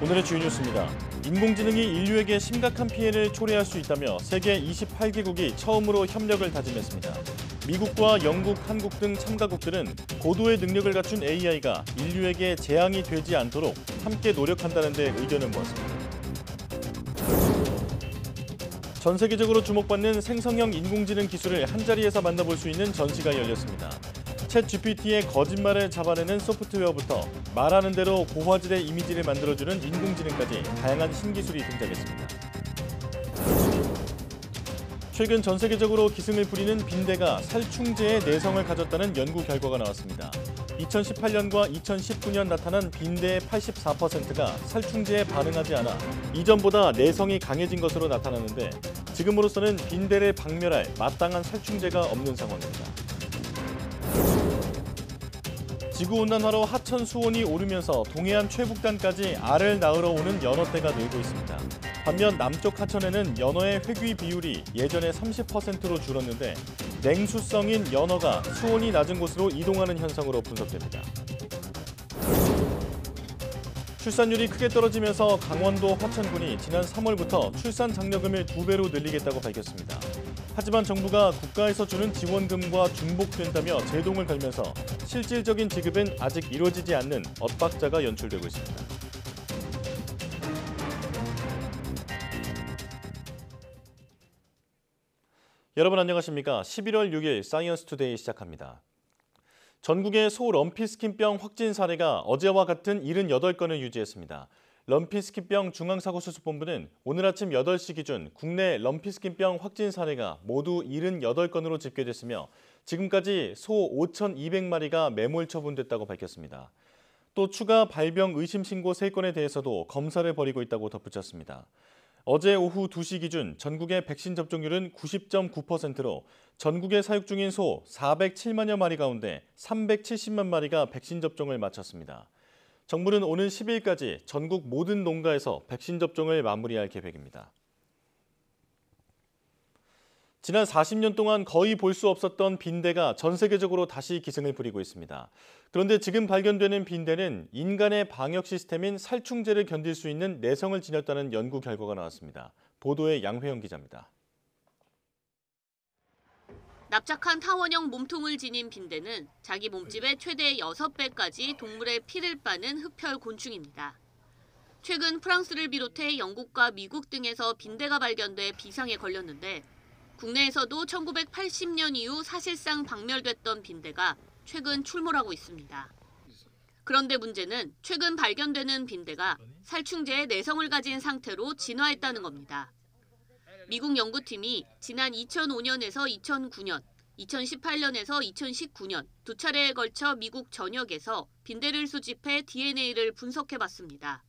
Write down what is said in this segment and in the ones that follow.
오늘의 주요 뉴스입니다. 인공지능이 인류에게 심각한 피해를 초래할 수 있다며 세계 28개국이 처음으로 협력을 다짐했습니다. 미국과 영국, 한국 등 참가국들은 고도의 능력을 갖춘 AI가 인류에게 재앙이 되지 않도록 함께 노력한다는 데 의견을 모았습니다. 전 세계적으로 주목받는 생성형 인공지능 기술을 한자리에서 만나볼 수 있는 전시가 열렸습니다. 챗 GPT의 거짓말을 잡아내는 소프트웨어부터 말하는 대로 고화질의 이미지를 만들어주는 인공지능까지 다양한 신기술이 등장했습니다. 최근 전 세계적으로 기승을 부리는 빈대가 살충제의 내성을 가졌다는 연구 결과가 나왔습니다. 2018년과 2019년 나타난 빈대의 84%가 살충제에 반응하지 않아 이전보다 내성이 강해진 것으로 나타나는데 지금으로서는 빈대를 박멸할 마땅한 살충제가 없는 상황입니다. 지구온난화로 하천 수온이 오르면서 동해안 최북단까지 알을 낳으러 오는 연어떼가 늘고 있습니다. 반면 남쪽 하천에는 연어의 회귀 비율이 예전의 30%로 줄었는데 냉수성인 연어가 수온이 낮은 곳으로 이동하는 현상으로 분석됩니다. 출산율이 크게 떨어지면서 강원도 화천군이 지난 3월부터 출산 장려금을 2배로 늘리겠다고 밝혔습니다. 하지만 정부가 국가에서 주는 지원금과 중복된다며 제동을 걸면서 실질적인 지급은 아직 이루어지지 않는 엇박자가 연출되고 있습니다. 여러분 안녕하십니까? 11월 6일 사이언스 투데이 시작합니다. 전국의 소 럼피스킨병 확진 사례가 어제와 같은 78건을 유지했습니다. 럼피스킨병 중앙사고수습본부는 오늘 아침 8시 기준 국내 럼피스킨병 확진 사례가 모두 78건으로 집계됐으며 지금까지 소 5,200마리가 매몰 처분됐다고 밝혔습니다. 또 추가 발병 의심 신고 3건에 대해서도 검사를 벌이고 있다고 덧붙였습니다. 어제 오후 2시 기준 전국의 백신 접종률은 90.9%로 전국에 사육 중인 소 407만여 마리 가운데 370만 마리가 백신 접종을 마쳤습니다. 정부는 오는 10일까지 전국 모든 농가에서 백신 접종을 마무리할 계획입니다. 지난 40년 동안 거의 볼 수 없었던 빈대가 전 세계적으로 다시 기승을 부리고 있습니다. 그런데 지금 발견되는 빈대는 인간의 방역 시스템인 살충제를 견딜 수 있는 내성을 지녔다는 연구 결과가 나왔습니다. 보도에 양회영 기자입니다. 납작한 타원형 몸통을 지닌 빈대는 자기 몸집의 최대 6배까지 동물의 피를 빠는 흡혈 곤충입니다. 최근 프랑스를 비롯해 영국과 미국 등에서 빈대가 발견돼 비상에 걸렸는데 국내에서도 1980년 이후 사실상 박멸됐던 빈대가 최근 출몰하고 있습니다. 그런데 문제는 최근 발견되는 빈대가 살충제의 내성을 가진 상태로 진화했다는 겁니다. 미국 연구팀이 지난 2005년에서 2009년, 2018년에서 2019년 두 차례에 걸쳐 미국 전역에서 빈대를 수집해 DNA를 분석해봤습니다.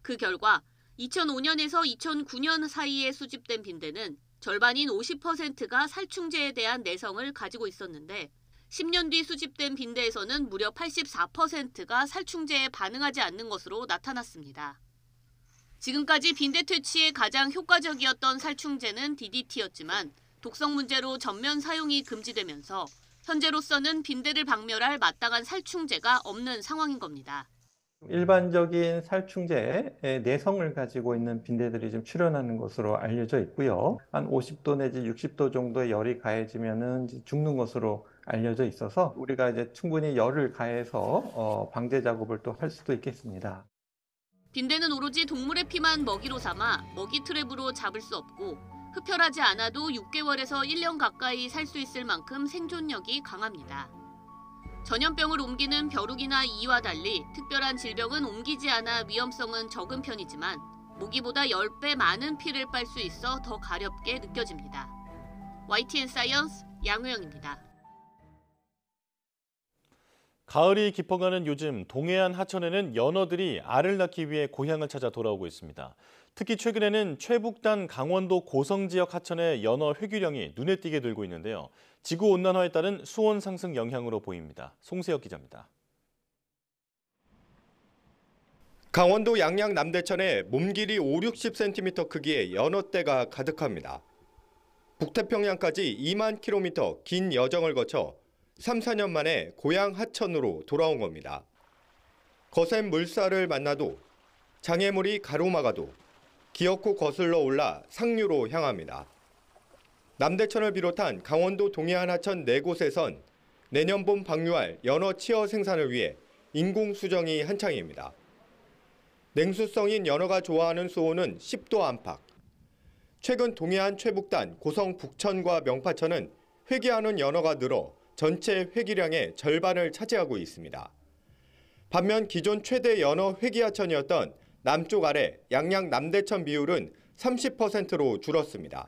그 결과 2005년에서 2009년 사이에 수집된 빈대는 절반인 50%가 살충제에 대한 내성을 가지고 있었는데 10년 뒤 수집된 빈대에서는 무려 84%가 살충제에 반응하지 않는 것으로 나타났습니다. 지금까지 빈대 퇴치에 가장 효과적이었던 살충제는 DDT였지만 독성 문제로 전면 사용이 금지되면서 현재로서는 빈대를 박멸할 마땅한 살충제가 없는 상황인 겁니다. 일반적인 살충제의 내성을 가지고 있는 빈대들이 좀 출현하는 것으로 알려져 있고요. 한 50도 내지 60도 정도의 열이 가해지면은 죽는 것으로 알려져 있어서 우리가 이제 충분히 열을 가해서 방제 작업을 또 할 수도 있겠습니다. 빈대는 오로지 동물의 피만 먹이로 삼아 먹이 트랩으로 잡을 수 없고 흡혈하지 않아도 6개월에서 1년 가까이 살 수 있을 만큼 생존력이 강합니다. 전염병을 옮기는 벼룩이나 이와 달리 특별한 질병은 옮기지 않아 위험성은 적은 편이지만 모기보다 10배 많은 피를 빨 수 있어 더 가렵게 느껴집니다. YTN 사이언스 양우영입니다. 가을이 깊어가는 요즘 동해안 하천에는 연어들이 알을 낳기 위해 고향을 찾아 돌아오고 있습니다. 특히 최근에는 최북단 강원도 고성 지역 하천의 연어 회귀량이 눈에 띄게 늘고 있는데요. 지구온난화에 따른 수온 상승 영향으로 보입니다. 송세혁 기자입니다. 강원도 양양 남대천에 몸길이 5-60cm 크기의 연어떼가 가득합니다. 북태평양까지 2만 킬로미터 긴 여정을 거쳐 3-4년 만에 고향 하천으로 돌아온 겁니다. 거센 물살을 만나도 장애물이 가로막아도 기어코 거슬러 올라 상류로 향합니다. 남대천을 비롯한 강원도 동해안 하천 4곳에선 내년 봄 방류할 연어 치어 생산을 위해 인공 수정이 한창입니다. 냉수성인 연어가 좋아하는 수온은 10도 안팎. 최근 동해안 최북단 고성 북천과 명파천은 회귀하는 연어가 늘어 전체 회귀량의 절반을 차지하고 있습니다. 반면 기존 최대 연어 회귀하천이었던 남쪽 아래 양양 남대천 비율은 30%로 줄었습니다.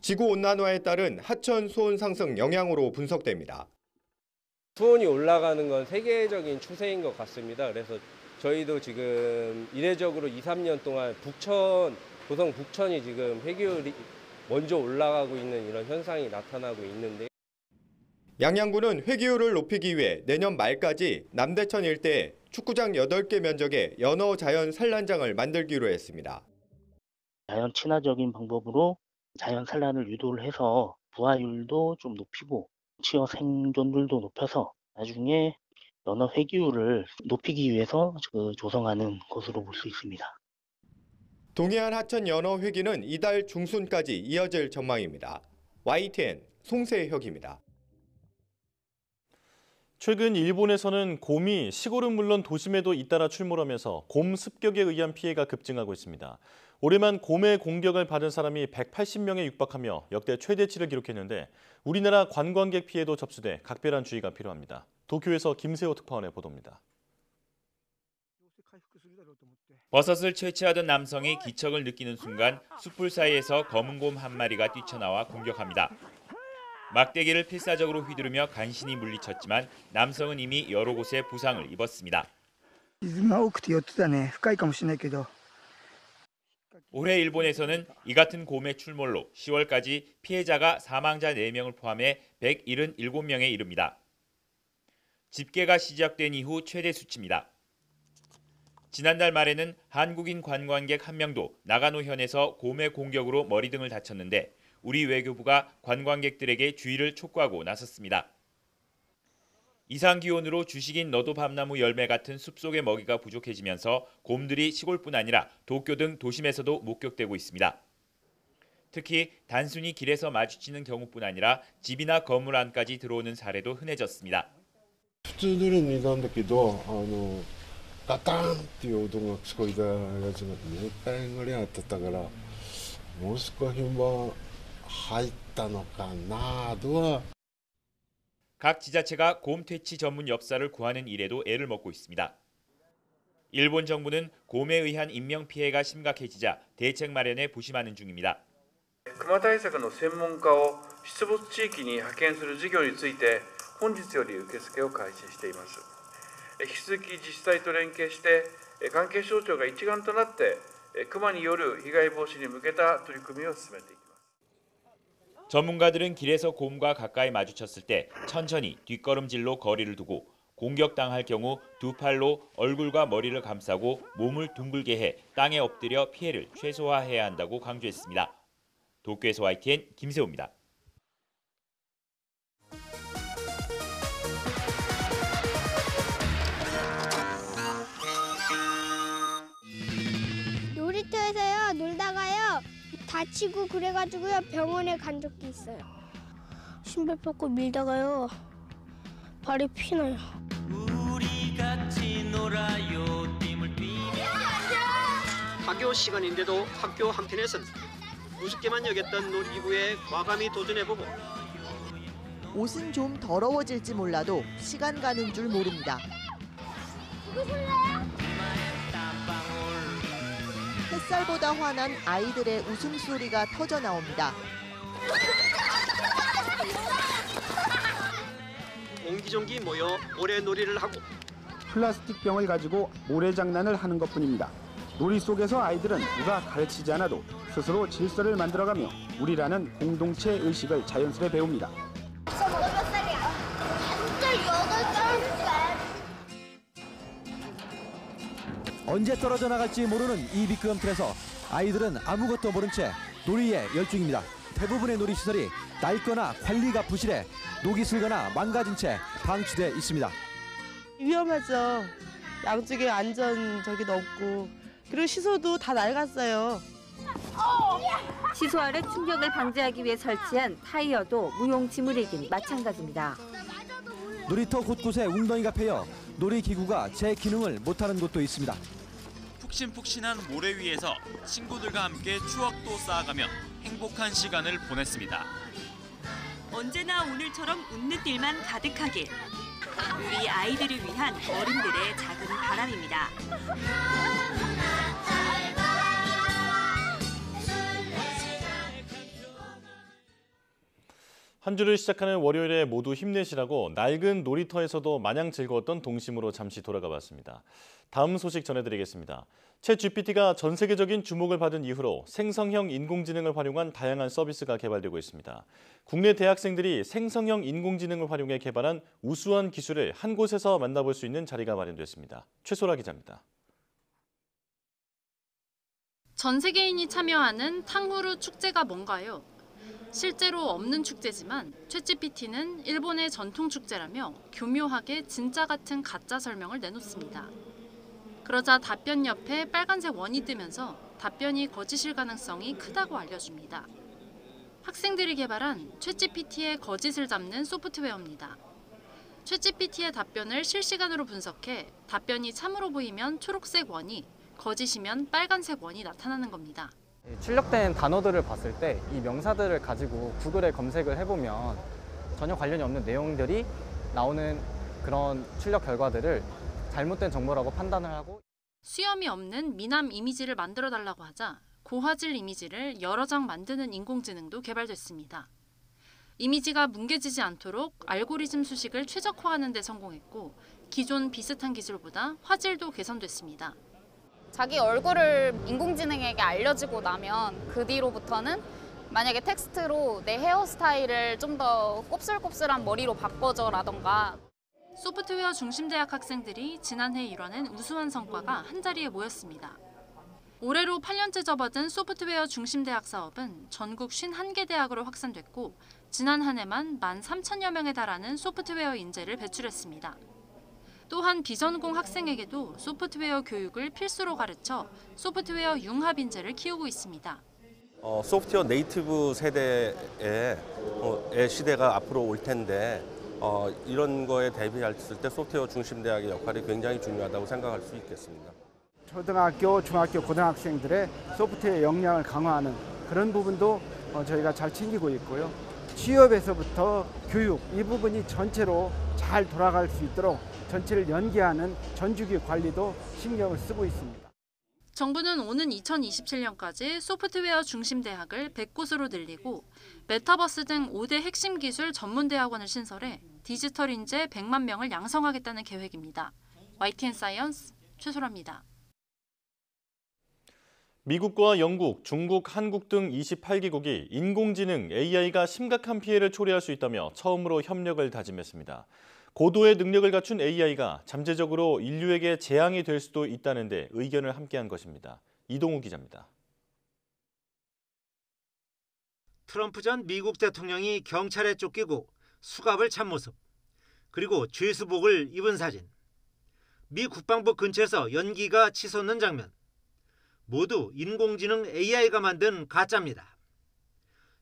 지구온난화에 따른 하천 수온 상승 영향으로 분석됩니다. 수온이 올라가는 건 세계적인 추세인 것 같습니다. 그래서 저희도 지금 이례적으로 2, 3년 동안 고성 북천이 지금 회귀율이 먼저 올라가고 있는 이런 현상이 나타나고 있는데 양양군은 회귀율을 높이기 위해 내년 말까지 남대천 일대에 축구장 8개 면적의 연어 자연 산란장을 만들기로 했습니다. 자연 친화적인 방법으로 자연 산란을 유도를 해서 부화율도 좀 높이고 치어 생존율도 높여서 나중에 연어 회귀율을 높이기 위해서 조성하는 것으로 볼 수 있습니다. 동해안 하천 연어 회귀는 이달 중순까지 이어질 전망입니다. YTN 송세혁입니다. 최근 일본에서는 곰이 시골은 물론 도심에도 잇따라 출몰하면서 곰 습격에 의한 피해가 급증하고 있습니다. 올해만 곰의 공격을 받은 사람이 180명에 육박하며 역대 최대치를 기록했는데 우리나라 관광객 피해도 접수돼 각별한 주의가 필요합니다. 도쿄에서 김세호 특파원의 보도입니다. 버섯을 채취하던 남성이 기척을 느끼는 순간 숯불 사이에서 검은 곰 한 마리가 뛰쳐나와 공격합니다. 막대기를 필사적으로 휘두르며 간신히 물리쳤지만 남성은 이미 여러 곳에 부상을 입었습니다. 올해 일본에서는 이 같은 곰의 출몰로 10월까지 피해자가 사망자 4명을 포함해 177명에 이릅니다. 집계가 시작된 이후 최대 수치입니다. 지난달 말에는 한국인 관광객 1명도 나가노현에서 곰의 공격으로 머리 등을 다쳤는데 우리 외교부가 관광객들에게 주의를 촉구하고 나섰습니다. 이상 기온으로 주식인 너도밤나무 열매 같은 숲속의 먹이가 부족해지면서 곰들이 시골뿐 아니라 도쿄 등 도심에서도 목격되고 있습니다. 특히 단순히 길에서 마주치는 경우뿐 아니라 집이나 건물 안까지 들어오는 사례도 흔해졌습니다. 普通の夜にいたんだけど、ガタンっていう音が聞こえたやつが2回ぐらいあってたから、もしかしたら入ったのかなとは。 각 지자체가 곰 퇴치 전문 엽사를 구하는 일에도 애를 먹고 있습니다. 일본 정부는 곰에 의한 인명 피해가 심각해지자 대책 마련에 부심하는 중입니다. クマ対策の専門家を出没地域に派遣する事業について本日より受付を開始しています。引き続き自治体と連携して関係省庁が一丸となってクマによる被害防止に向けた取り組みを進めていきます。 전문가들은 길에서 곰과 가까이 마주쳤을 때 천천히 뒷걸음질로 거리를 두고 공격당할 경우 두 팔로 얼굴과 머리를 감싸고 몸을 둥글게 해 땅에 엎드려 피해를 최소화해야 한다고 강조했습니다. 도쿄에서 YTN 김세호입니다. 놀이터에서요 놀다가요 다치고 그래가지고요 병원에 간 적도 있어요. 신발 벗고 밀다가요 발이 피나요. 학교 시간인데도 학교 한편에선 우습게만 여겼던 놀이기구에 과감히 도전해보고 옷은 좀 더러워질지 몰라도 시간 가는 줄 모릅니다. 햇살보다 환한 아이들의 웃음소리가 터져 나옵니다. 옹기종기 모여 모래놀이를 하고 플라스틱 병을 가지고 모래장난을 하는 것뿐입니다. 놀이 속에서 아이들은 누가 가르치지 않아도 스스로 질서를 만들어가며 우리라는 공동체 의식을 자연스레 배웁니다. 언제 떨어져 나갈지 모르는 이 미끄럼 틀에서 아이들은 아무것도 모른 채 놀이에 열중입니다. 대부분의 놀이시설이 낡거나 관리가 부실해 녹이 슬거나 망가진 채 방치돼 있습니다. 위험하죠. 양쪽에 안전 저기도 없고 그리고 시소도 다 낡았어요. 시소 아래 충격을 방지하기 위해 설치한 타이어도 무용지물이긴 마찬가지입니다. 놀이터 곳곳에 웅덩이가 패여 놀이기구가 제 기능을 못하는 곳도 있습니다. 푹신푹신한 모래 위에서 친구들과 함께 추억도 쌓아가며 행복한 시간을 보냈습니다. 언제나 오늘처럼 웃는 일만 가득하길. 우리 아이들을 위한 어른들의 작은 바람입니다. 한 주를 시작하는 월요일에 모두 힘내시라고 낡은 놀이터에서도 마냥 즐거웠던 동심으로 잠시 돌아가 봤습니다. 다음 소식 전해드리겠습니다. 챗GPT가 전 세계적인 주목을 받은 이후로 생성형 인공지능을 활용한 다양한 서비스가 개발되고 있습니다. 국내 대학생들이 생성형 인공지능을 활용해 개발한 우수한 기술을 한 곳에서 만나볼 수 있는 자리가 마련됐습니다. 최소라 기자입니다. 전 세계인이 참여하는 탕후루 축제가 뭔가요? 실제로 없는 축제지만 챗GPT는 일본의 전통 축제라며 교묘하게 진짜 같은 가짜 설명을 내놓습니다. 그러자 답변 옆에 빨간색 원이 뜨면서 답변이 거짓일 가능성이 크다고 알려줍니다. 학생들이 개발한 챗GPT의 거짓을 잡는 소프트웨어입니다. 챗GPT의 답변을 실시간으로 분석해 답변이 참으로 보이면 초록색 원이, 거짓이면 빨간색 원이 나타나는 겁니다. 출력된 단어들을 봤을 때 이 명사들을 가지고 구글에 검색을 해보면 전혀 관련이 없는 내용들이 나오는 그런 출력 결과들을 잘못된 정보라고 판단을 하고 수염이 없는 미남 이미지를 만들어달라고 하자 고화질 이미지를 여러 장 만드는 인공지능도 개발됐습니다. 이미지가 뭉개지지 않도록 알고리즘 수식을 최적화하는 데 성공했고 기존 비슷한 기술보다 화질도 개선됐습니다. 자기 얼굴을 인공지능에게 알려지고 나면 그 뒤로부터는 만약에 텍스트로 내 헤어스타일을 좀 더 곱슬곱슬한 머리로 바꿔줘라던가 소프트웨어 중심 대학 학생들이 지난해 이뤄낸 우수한 성과가 한자리에 모였습니다. 올해로 8년째 접어든 소프트웨어 중심 대학 사업은 전국 51개 대학으로 확산됐고 지난 한 해만 13,000여 명에 달하는 소프트웨어 인재를 배출했습니다. 또한 비전공 학생에게도 소프트웨어 교육을 필수로 가르쳐 소프트웨어 융합 인재를 키우고 있습니다. 소프트웨어 네이티브 세대의 시대가 앞으로 올 텐데 이런 거에 대비했을 때 소프트웨어 중심 대학의 역할이 굉장히 중요하다고 생각할 수 있겠습니다. 초등학교, 중학교, 고등학생들의 소프트웨어 역량을 강화하는 그런 부분도 저희가 잘 챙기고 있고요. 취업에서부터 교육, 이 부분이 전체로 잘 돌아갈 수 있도록 전체를 연계하는 전주기 관리도 신경을 쓰고 있습니다. 정부는 오는 2027년까지 소프트웨어 중심 대학을 100곳으로 늘리고 메타버스 등 5대 핵심 기술 전문 대학원을 신설해 디지털 인재 100만 명을 양성하겠다는 계획입니다. YTN 사이언스 최소라입니다. 미국과 영국, 중국, 한국 등 28개국이 인공지능 AI가 심각한 피해를 초래할 수 있다며 처음으로 협력을 다짐했습니다. 고도의 능력을 갖춘 AI가 잠재적으로 인류에게 재앙이 될 수도 있다는 데 의견을 함께한 것입니다. 이동우 기자입니다. 트럼프 전 미국 대통령이 경찰에 쫓기고 수갑을 찬 모습, 그리고 죄수복을 입은 사진, 미 국방부 근처에서 연기가 치솟는 장면, 모두 인공지능 AI가 만든 가짜입니다.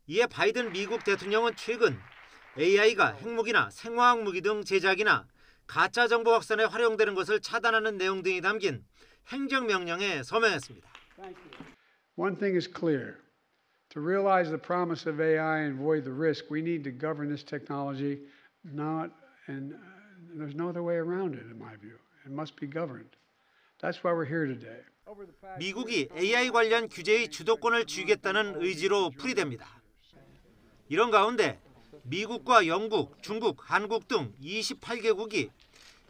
이에 바이든 미국 대통령은 최근 AI가 핵무기나 생화학 무기 등 제작이나 가짜 정보 확산에 활용되는 것을 차단하는 내용 등이 담긴 행정명령에 서명했습니다. One thing is clear. To realize the promise of AI and avoid the risk, we need to govern this technology there's no other way around it, in my view. It must be governed. That's why we're here today. 미국이 AI 관련 규제의 주도권을 쥐겠다는 의지로 풀이됩니다. 이런 가운데 미국과 영국, 중국, 한국 등 28개국이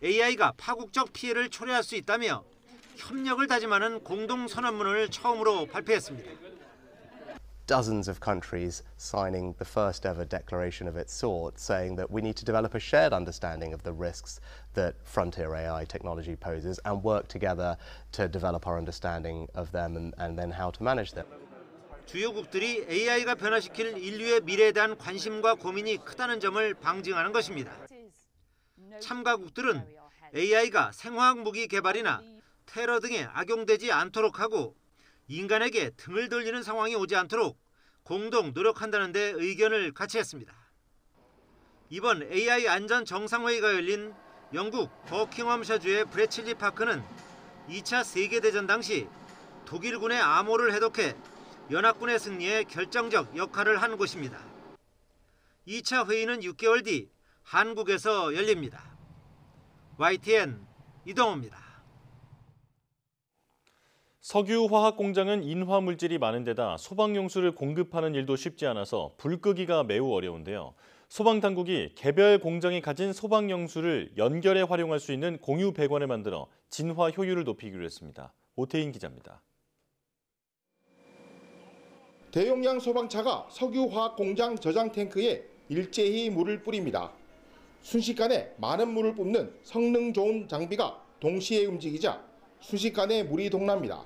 AI가 파국적 피해를 초래할 수 있다며 협력을 다짐하는 공동선언문을 처음으로 발표했습니다. Dozens of countries signing the first ever declaration of its sort, saying that we need to develop a shared understanding of the risks that frontier AI technology poses and work together to develop our understanding of them and then how to manage them. 주요국들이 AI가 변화시킬 인류의 미래에 대한 관심과 고민이 크다는 점을 방증하는 것입니다. 참가국들은 AI가 생화학 무기 개발이나 테러 등에 악용되지 않도록 하고 인간에게 등을 돌리는 상황이 오지 않도록 공동 노력한다는 데 의견을 같이 했습니다. 이번 AI 안전 정상회의가 열린 영국 버킹엄셔주의 브레칠리 파크는 2차 세계대전 당시 독일군의 암호를 해독해 연합군의 승리에 결정적 역할을 한 곳입니다. 2차 회의는 6개월 뒤 한국에서 열립니다. YTN 이동호입니다. 석유화학 공장은 인화 물질이 많은 데다 소방용수를 공급하는 일도 쉽지 않아서 불 끄기가 매우 어려운데요. 소방당국이 개별 공장이 가진 소방용수를 연결해 활용할 수 있는 공유 배관을 만들어 진화 효율을 높이기로 했습니다. 오태인 기자입니다. 대용량 소방차가 석유화학 공장 저장 탱크에 일제히 물을 뿌립니다. 순식간에 많은 물을 뿜는 성능 좋은 장비가 동시에 움직이자 순식간에 물이 동납니다.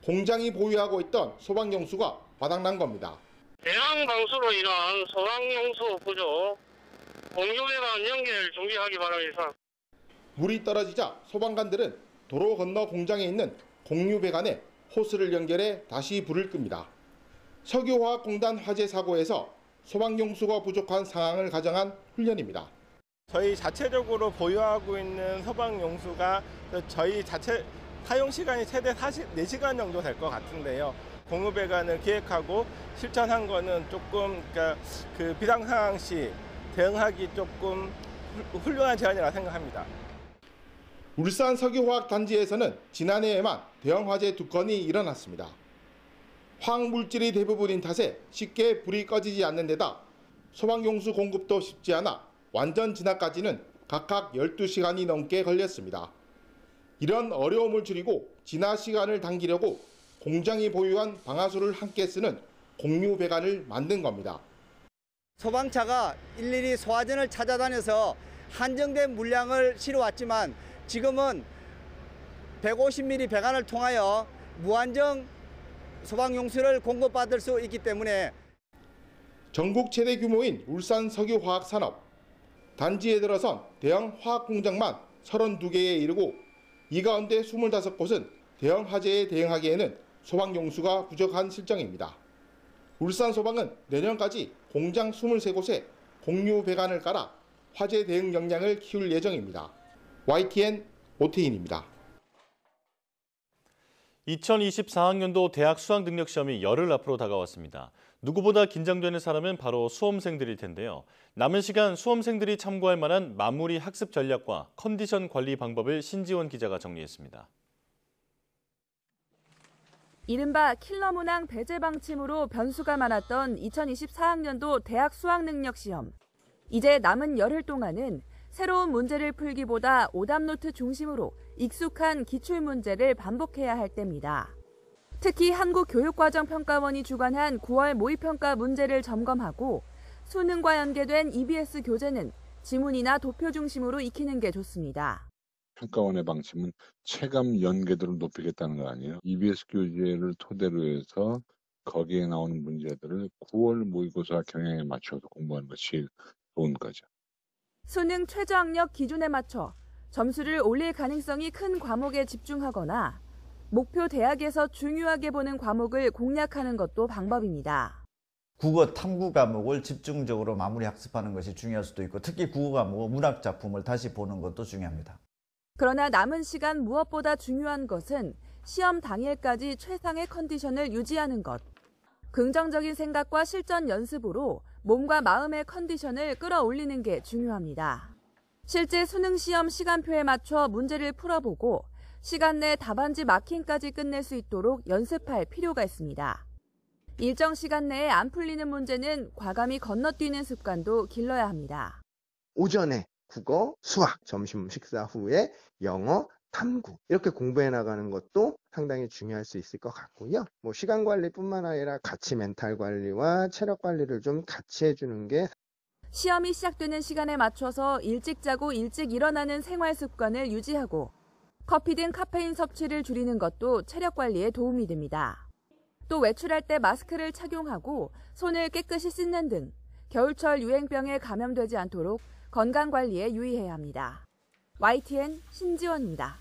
공장이 보유하고 있던 소방용수가 바닥난 겁니다. 대량 방수로 인한 소방용수 부족, 공유배관 연결 준비하기 바랍니다. 물이 떨어지자 소방관들은 도로 건너 공장에 있는 공유배관에 호스를 연결해 다시 불을 끕니다. 석유화학공단 화재 사고에서 소방용수가 부족한 상황을 가정한 훈련입니다. 저희 자체적으로 보유하고 있는 소방용수가 저희 자체 사용 시간이 최대 4시간 정도 될 것 같은데요. 공유배관을 기획하고 실천한 거는 조금 그 비상 상황 시 대응하기 조금 훌륭한 제안이라 생각합니다. 울산 석유화학단지에서는 지난해에만 대형 화재 2건이 일어났습니다. 화학물질이 대부분인 탓에 쉽게 불이 꺼지지 않는 데다 소방용수 공급도 쉽지 않아 완전 진화까지는 각각 12시간이 넘게 걸렸습니다. 이런 어려움을 줄이고 진화 시간을 당기려고 공장이 보유한 방아수를 함께 쓰는 공유 배관을 만든 겁니다. 소방차가 일일이 소화전을 찾아다녀서 한정된 물량을 실어왔지만 지금은 150mm 배관을 통하여 무한정 소방용수를 공급받을 수 있기 때문에 전국 최대 규모인 울산 석유화학산업. 단지에 들어선 대형 화학공장만 32개에 이르고 이 가운데 25곳은 대형 화재에 대응하기에는 소방용수가 부족한 실정입니다. 울산소방은 내년까지 공장 23곳에 공유 배관을 깔아 화재 대응 역량을 키울 예정입니다. YTN 오태인입니다. 2024학년도 대학 수학능력시험이 열흘 앞으로 다가왔습니다. 누구보다 긴장되는 사람은 바로 수험생들일 텐데요. 남은 시간 수험생들이 참고할 만한 마무리 학습 전략과 컨디션 관리 방법을 신지원 기자가 정리했습니다. 이른바 킬러 문항 배제 방침으로 변수가 많았던 2024학년도 대학 수학능력시험. 이제 남은 열흘 동안은 새로운 문제를 풀기보다 오답노트 중심으로 익숙한 기출문제를 반복해야 할 때입니다. 특히 한국교육과정평가원이 주관한 9월 모의평가 문제를 점검하고 수능과 연계된 EBS 교재는 지문이나 도표 중심으로 익히는 게 좋습니다. 평가원의 방침은 체감 연계도를 높이겠다는 거 아니에요. EBS 교재를 토대로 해서 거기에 나오는 문제들을 9월 모의고사 경향에 맞춰서 공부하는 것이 좋은 거죠. 수능 최저학력 기준에 맞춰 점수를 올릴 가능성이 큰 과목에 집중하거나 목표 대학에서 중요하게 보는 과목을 공략하는 것도 방법입니다. 국어 탐구 과목을 집중적으로 마무리 학습하는 것이 중요할 수도 있고 특히 국어 과목 문학 작품을 다시 보는 것도 중요합니다. 그러나 남은 시간 무엇보다 중요한 것은 시험 당일까지 최상의 컨디션을 유지하는 것. 긍정적인 생각과 실전 연습으로 몸과 마음의 컨디션을 끌어올리는 게 중요합니다. 실제 수능 시험 시간표에 맞춰 문제를 풀어보고 시간 내 답안지 마킹까지 끝낼 수 있도록 연습할 필요가 있습니다. 일정 시간 내에 안 풀리는 문제는 과감히 건너뛰는 습관도 길러야 합니다. 오전에 국어, 수학, 점심 식사 후에 영어, 탐구 이렇게 공부해 나가는 것도 상당히 중요할 수 있을 것 같고요. 시간 관리뿐만 아니라 같이 멘탈 관리와 체력 관리를 좀 같이 해주는 게 시험이 시작되는 시간에 맞춰서 일찍 자고 일찍 일어나는 생활 습관을 유지하고 커피 등 카페인 섭취를 줄이는 것도 체력 관리에 도움이 됩니다. 또 외출할 때 마스크를 착용하고 손을 깨끗이 씻는 등 겨울철 유행병에 감염되지 않도록 건강 관리에 유의해야 합니다. YTN 신지원입니다.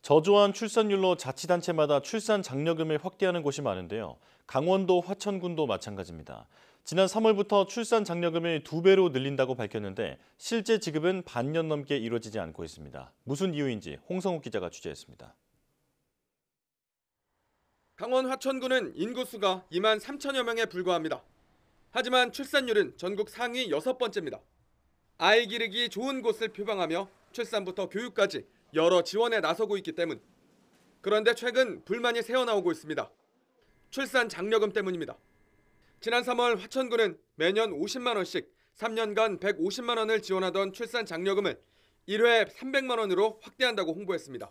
저조한 출산율로 자치단체마다 출산 장려금을 확대하는 곳이 많은데요. 강원도 화천군도 마찬가지입니다. 지난 3월부터 출산 장려금을 2배로 늘린다고 밝혔는데 실제 지급은 반년 넘게 이루어지지 않고 있습니다. 무슨 이유인지 홍성욱 기자가 취재했습니다. 강원 화천군은 인구수가 2만 3천여 명에 불과합니다. 하지만 출산율은 전국 상위 6번째입니다. 아이 기르기 좋은 곳을 표방하며 출산부터 교육까지 여러 지원에 나서고 있기 때문. 그런데 최근 불만이 새어나오고 있습니다. 출산 장려금 때문입니다. 지난 3월 화천군은 매년 50만 원씩 3년간 150만 원을 지원하던 출산 장려금을 1회 300만 원으로 확대한다고 홍보했습니다.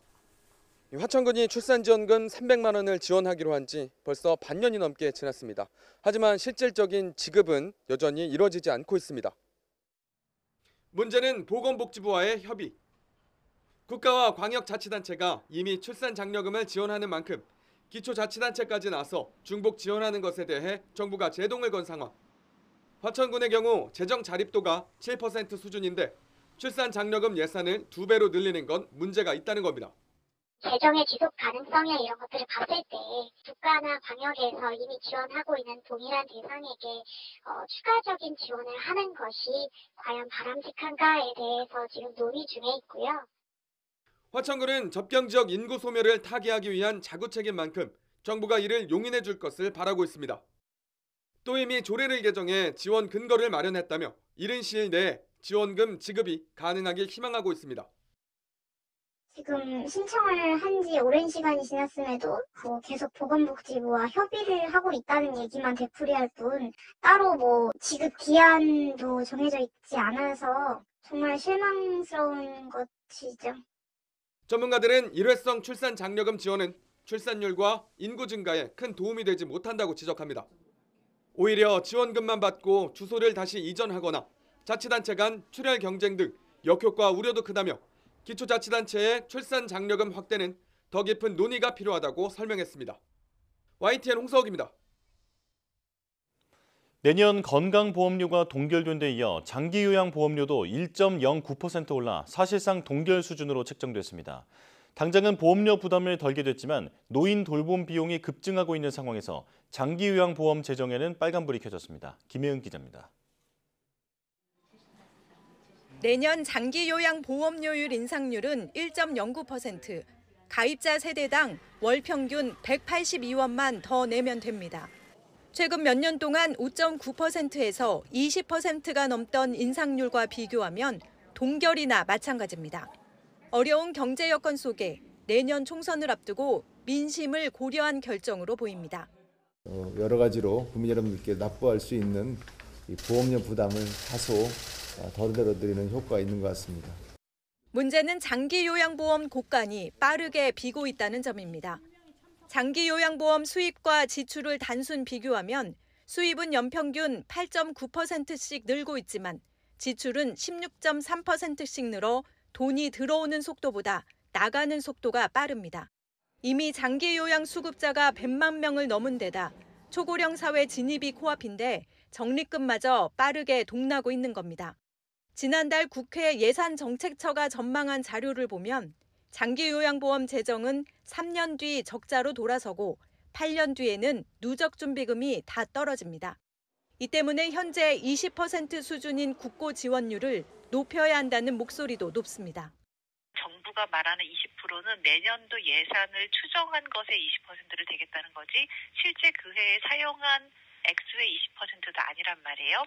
화천군이 출산지원금 300만 원을 지원하기로 한 지 벌써 반년이 넘게 지났습니다. 하지만 실질적인 지급은 여전히 이루어지지 않고 있습니다. 문제는 보건복지부와의 협의. 국가와 광역자치단체가 이미 출산장려금을 지원하는 만큼 기초자치단체까지 나서 중복 지원하는 것에 대해 정부가 제동을 건 상황. 화천군의 경우 재정 자립도가 7% 수준인데 출산장려금 예산을 2배로 늘리는 건 문제가 있다는 겁니다. 재정의 지속 가능성이나 이런 것들을 봤을 때 국가나 광역에서 이미 지원하고 있는 동일한 대상에게 추가적인 지원을 하는 것이 과연 바람직한가에 대해서 지금 논의 중에 있고요. 화천군은 접경지역 인구 소멸을 타개하기 위한 자구책인 만큼 정부가 이를 용인해 줄 것을 바라고 있습니다. 또 이미 조례를 개정해 지원 근거를 마련했다며 이른 시일 내에 지원금 지급이 가능하길 희망하고 있습니다. 지금 신청을 한 지 오랜 시간이 지났음에도 계속 보건복지부와 협의를 하고 있다는 얘기만 되풀이할 뿐 따로 지급 기한도 정해져 있지 않아서 정말 실망스러운 것이죠. 전문가들은 일회성 출산 장려금 지원은 출산율과 인구 증가에 큰 도움이 되지 못한다고 지적합니다. 오히려 지원금만 받고 주소를 다시 이전하거나 자치단체 간 출혈 경쟁 등 역효과 우려도 크다며 기초자치단체의 출산 장려금 확대는 더 깊은 논의가 필요하다고 설명했습니다. YTN 홍서욱입니다. 내년 건강보험료가 동결된 데 이어 장기요양보험료도 1.09% 올라 사실상 동결 수준으로 책정됐습니다. 당장은 보험료 부담을 덜게 됐지만 노인 돌봄 비용이 급증하고 있는 상황에서 장기요양보험 제정에는 빨간불이 켜졌습니다. 김혜은 기자입니다. 내년 장기요양보험료율 인상률은 1.09%, 가입자 세대당 월 평균 182원만 더 내면 됩니다. 최근 몇 년 동안 5.9%에서 20%가 넘던 인상률과 비교하면 동결이나 마찬가지입니다. 어려운 경제 여건 속에 내년 총선을 앞두고 민심을 고려한 결정으로 보입니다. 여러 가지로 국민 여러분들께 납부할 수 있는 이 보험료 부담을 다소 덜어드리는 효과가 있는 것 같습니다. 문제는 장기요양보험 고간이 빠르게 비고 있다는 점입니다. 장기요양보험 수입과 지출을 단순 비교하면 수입은 연평균 8.9%씩 늘고 있지만 지출은 16.3%씩 늘어 돈이 들어오는 속도보다 나가는 속도가 빠릅니다. 이미 장기요양 수급자가 100만 명을 넘은 데다 초고령 사회 진입이 코앞인데 적립금마저 빠르게 동나고 있는 겁니다. 지난달 국회 예산정책처가 전망한 자료를 보면 장기요양보험 재정은 3년 뒤 적자로 돌아서고 8년 뒤에는 누적준비금이 다 떨어집니다. 이 때문에 현재 20% 수준인 국고 지원율을 높여야 한다는 목소리도 높습니다. 정부가 말하는 20%는 내년도 예산을 추정한 것의 20%를 되겠다는 거지 실제 그 해에 사용한 액수의 20%도 아니란 말이에요.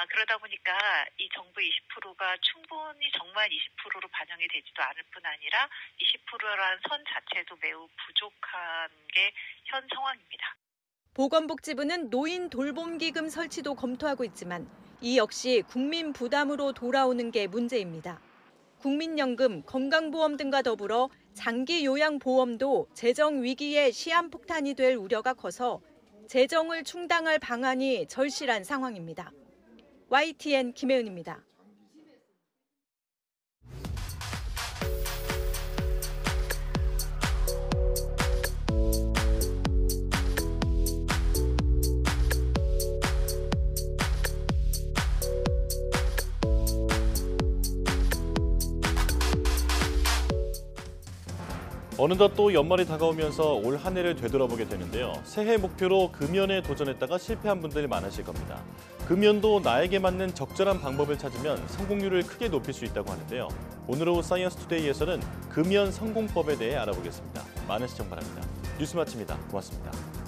그러다 보니까 이 정부 20%가 충분히 정말 20%로 반영이 되지도 않을 뿐 아니라 20%라는 선 자체도 매우 부족한 게 현 상황입니다. 보건복지부는 노인 돌봄기금 설치도 검토하고 있지만 이 역시 국민 부담으로 돌아오는 게 문제입니다. 국민연금, 건강보험 등과 더불어 장기요양보험도 재정 위기에 시한폭탄이 될 우려가 커서 재정을 충당할 방안이 절실한 상황입니다. YTN 김혜은입니다. 어느덧 또 연말이 다가오면서 올 한 해를 되돌아보게 되는데요. 새해 목표로 금연에 도전했다가 실패한 분들 많으실 겁니다. 금연도 나에게 맞는 적절한 방법을 찾으면 성공률을 크게 높일 수 있다고 하는데요. 오늘 오후 사이언스 투데이에서는 금연 성공법에 대해 알아보겠습니다. 많은 시청 바랍니다. 뉴스 마칩니다. 고맙습니다.